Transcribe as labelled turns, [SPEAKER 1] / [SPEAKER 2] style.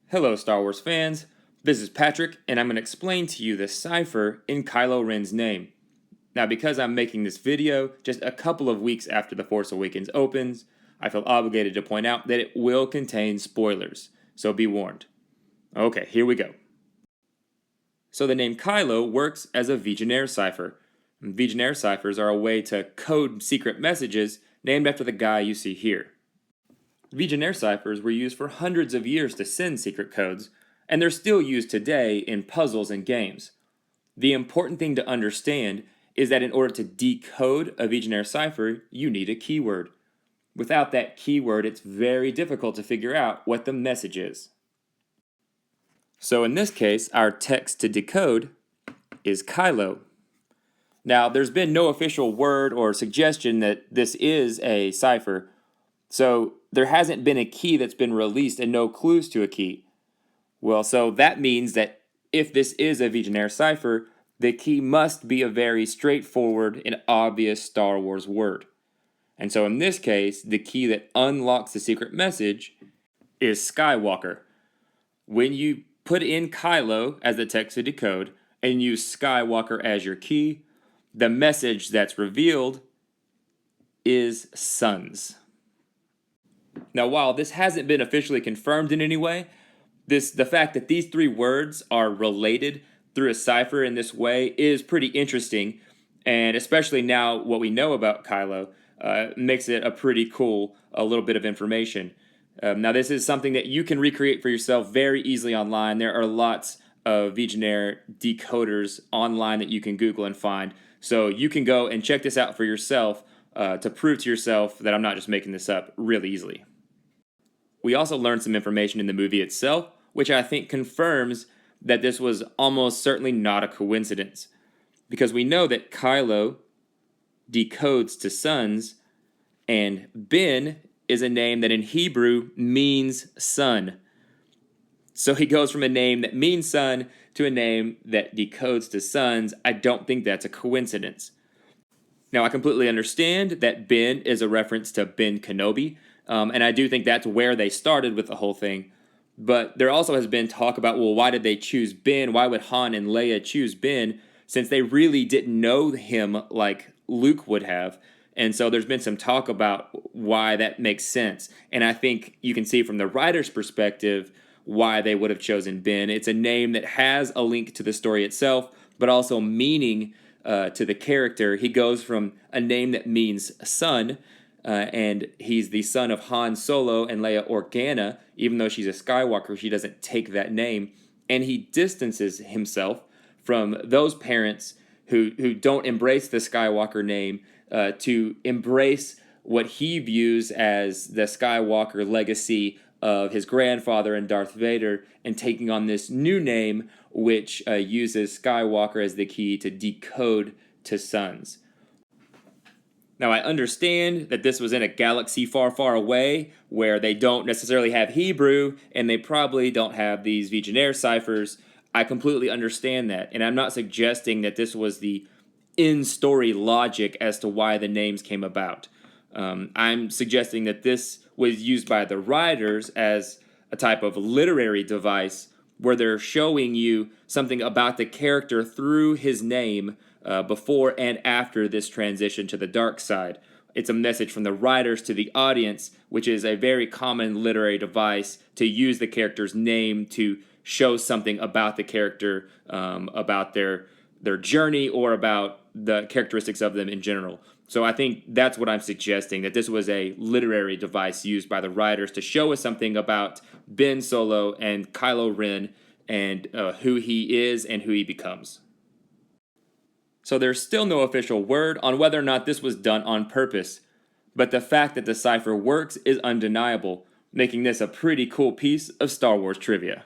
[SPEAKER 1] Hello, Star Wars fans. This is Patrick, and I'm going to explain to you the cipher in Kylo Ren's name. Now, because I'm making this video just a couple of weeks after The Force Awakens opens, I feel obligated to point out that it will contain spoilers, so be warned. Okay, here we go. So the name Kylo works as a Vigenère cipher. Vigenère ciphers are a way to code secret messages named after the guy you see here. Vigenère ciphers were used for hundreds of years to send secret codes, and they're still used today in puzzles and games. The important thing to understand is that in order to decode a Vigenère cipher, you need a keyword. Without that keyword, it's very difficult to figure out what the message is. So in this case, our text to decode is Kylo. Now, there's been no official word or suggestion that this is a cipher, so there hasn't been a key that's been released and no clues to a key. Well, so that means that if this is a Vigenère cipher, the key must be a very straightforward and obvious Star Wars word. And so in this case, the key that unlocks the secret message is Skywalker. When you put in Kylo as the text to decode and use Skywalker as your key, the message that's revealed is sons. Now, while this hasn't been officially confirmed in any way, the fact that these three words are related through a cipher in this way is pretty interesting, and especially now what we know about Kylo makes it a pretty cool little bit of information. Now, this is something that you can recreate for yourself very easily online. There are lots of Vigenère decoders online that you can Google and find, so you can go and check this out for yourself to prove to yourself that I'm not just making this up really easily. We also learned some information in the movie itself, which I think confirms that this was almost certainly not a coincidence. Because we know that Kylo decodes to sons, and Ben is a name that in Hebrew means son. So he goes from a name that means son to a name that decodes to sons. I don't think that's a coincidence. Now, I completely understand that Ben is a reference to Ben Kenobi, and I do think that's where they started with the whole thing. But there also has been talk about, well, why did they choose Ben? Why would Han and Leia choose Ben? Since they really didn't know him like Luke would have. And so there's been some talk about why that makes sense. And I think you can see from the writer's perspective why they would have chosen Ben. It's a name that has a link to the story itself, but also meaning to the character. He goes from a name that means son, and he's the son of Han Solo and Leia Organa. Even though she's a Skywalker, she doesn't take that name. And he distances himself from those parents who don't embrace the Skywalker name to embrace what he views as the Skywalker legacy of his grandfather and Darth Vader, and taking on this new name which uses Skywalker as the key to decode to sons. Now, I understand that this was in a galaxy far, far away where they don't necessarily have Hebrew and they probably don't have these Vigenère ciphers. I completely understand that, and I'm not suggesting that this was the in-story logic as to why the names came about. I'm suggesting that this was used by the writers as a type of literary device where they're showing you something about the character through his name before and after this transition to the dark side. It's a message from the writers to the audience, which is a very common literary device to use the character's name to show something about the character, about their journey, or about the characteristics of them in general. So I think that's what I'm suggesting, that this was a literary device used by the writers to show us something about Ben Solo and Kylo Ren and who he is and who he becomes. So there's still no official word on whether or not this was done on purpose, but the fact that the cipher works is undeniable, making this a pretty cool piece of Star Wars trivia.